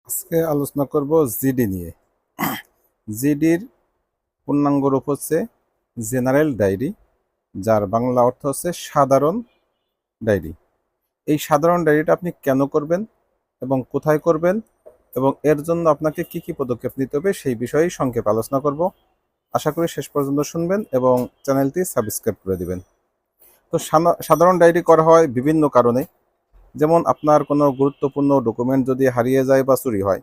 আজকে আলোচনা করব জিডি নিয়ে। জিডির পূর্ণাঙ্গ রূপ হচ্ছে জেনারেল ডায়েরি, যার বাংলা অর্থ হচ্ছে সাধারণ ডায়েরি। এই সাধারণ ডায়েরিটা আপনি কেন করবেন এবং কোথায় করবেন এবং এর জন্য আপনাকে কি কি পদক্ষেপ নিতে হবে সেই বিষয়ে সংক্ষেপে আলোচনা করব। আশা করি শেষ পর্যন্ত শুনবেন এবং চ্যানেলটি সাবস্ক্রাইব করে দিবেন। তো সাধারণ ডায়েরি করা হয় বিভিন্ন কারণে। যেমন আপনার কোনো গুরুত্বপূর্ণ ডকুমেন্ট যদি হারিয়ে যায় বা চুরি হয়,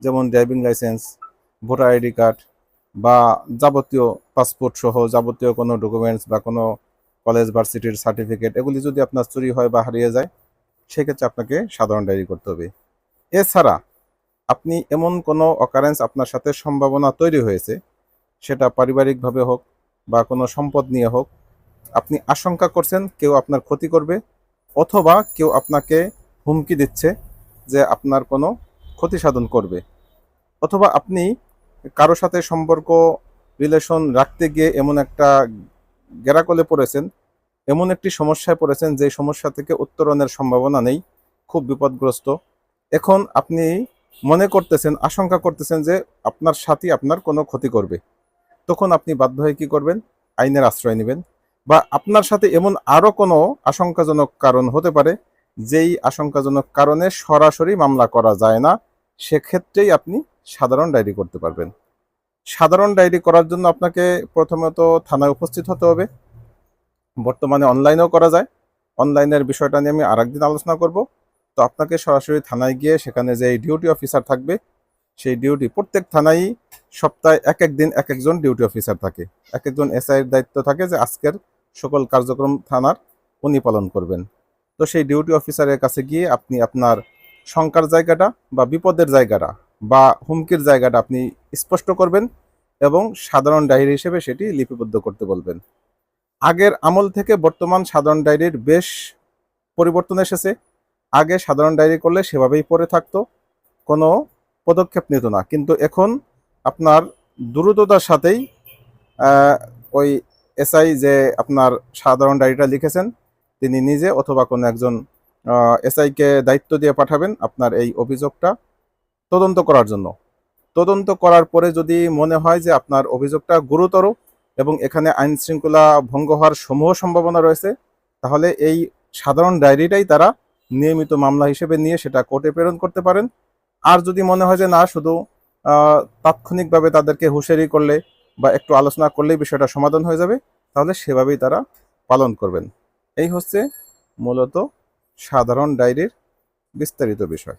যেমন driving licence, voter ID card বা যাবতীয় পাসপোর্ট সহ যাবতীয় কোনো ডকুমেন্টস বা কোনো কলেজ ভার্সিটির সার্টিফিকেট, এগুলি যদি আপনার চুরি হয় বা হারিয়ে যায়, সেক্ষেত্রে আপনাকে সাধারণ ডায়েরি করতে হবে। এছাড়া আপনি এমন কোনো অকারেন্স আপনার সাথে সম্ভাবনা তৈরি হয়েছে, সেটা পারিবারিকভাবে হোক বা কোনো সম্পদ নিয়ে হোক, আপনি আশঙ্কা করছেন কেউ আপনার ক্ষতি করবে অথবা কেউ আপনাকে হুমকি দিচ্ছে যে আপনার কোনো ক্ষতি সাধন করবে, অথবা আপনি কারো সাথে সম্পর্ক রিলেশন রাখতে গিয়ে এমন একটা গেরাকলে পড়েছেন, এমন একটি সমস্যায় পড়েছেন যে সমস্যা থেকে উত্তরণের সম্ভাবনা নেই, খুব বিপদগ্রস্ত। এখন আপনি মনে করতেছেন, আশঙ্কা করতেছেন যে আপনার সাথী আপনার কোনো ক্ষতি করবে। তখন আপনি বাধ্য হয়ে কী করবেন? আইনের আশ্রয় নেবেন। বা আপনার সাথে এমন আরও কোনো আশঙ্কাজনক কারণ হতে পারে, যেই আশঙ্কাজনক কারণে সরাসরি মামলা করা যায় না, সেক্ষেত্রেই আপনি সাধারণ ডায়েরি করতে পারবেন। সাধারণ ডায়েরি করার জন্য আপনাকে প্রথমত থানায় উপস্থিত হতে হবে। বর্তমানে অনলাইনেও করা যায়। অনলাইনের বিষয়টা নিয়ে আমি আরেকদিন আলোচনা করব। তো আপনাকে সরাসরি থানায় গিয়ে সেখানে যে ডিউটি অফিসার থাকবে, সেই ডিউটি প্রত্যেক থানায় সপ্তাহে এক এক দিন এক একজন ডিউটি অফিসার থাকে। এক একজন এসআইয়ের দায়িত্ব থাকে যে আজকের সকল কার্যক্রম থানার উনি পালন করবেন। তো সেই ডিউটি অফিসারের কাছে গিয়ে আপনি আপনার শঙ্কার জায়গাটা বা বিপদের জায়গাটা বা হুমকির জায়গাটা আপনি স্পষ্ট করবেন এবং সাধারণ ডায়েরি হিসেবে সেটি লিপিবদ্ধ করতে বলবেন। আগের আমল থেকে বর্তমান সাধারণ ডায়েরির বেশ পরিবর্তন এসেছে। আগে সাধারণ ডায়েরি করলে সেভাবেই পড়ে থাকতো, কোনো পদক্ষেপ নিত না, কিন্তু এখন আপনার দ্রুততার সাথেই ওই এসআই যে আপনার সাধারণ ডায়েরিটা লিখেছেন, তিনি নিজে অথবা কোনো একজন এসআইকে দায়িত্ব দিয়ে পাঠাবেন আপনার এই অভিযোগটা তদন্ত করার জন্য। তদন্ত করার পরে যদি মনে হয় যে আপনার অভিযোগটা গুরুতর এবং এখানে আইন শৃঙ্খলা ভঙ্গ হওয়ার সমূহ সম্ভাবনা রয়েছে, তাহলে এই সাধারণ ডায়েরিটাই তারা নিয়মিত মামলা হিসেবে নিয়ে সেটা কোর্টে প্রেরণ করতে পারেন। আর যদি মনে হয় যে না, শুধু তাৎক্ষণিকভাবে তাদেরকে হুঁশিয়ারি করলে বা একটু আলোচনা করলেই বিষয়টা সমাধান হয়ে যাবে, তাহলে সেভাবেই তারা পালন করবেন। এই হচ্ছে মূলত সাধারণ ডায়েরির বিস্তারিত বিষয়।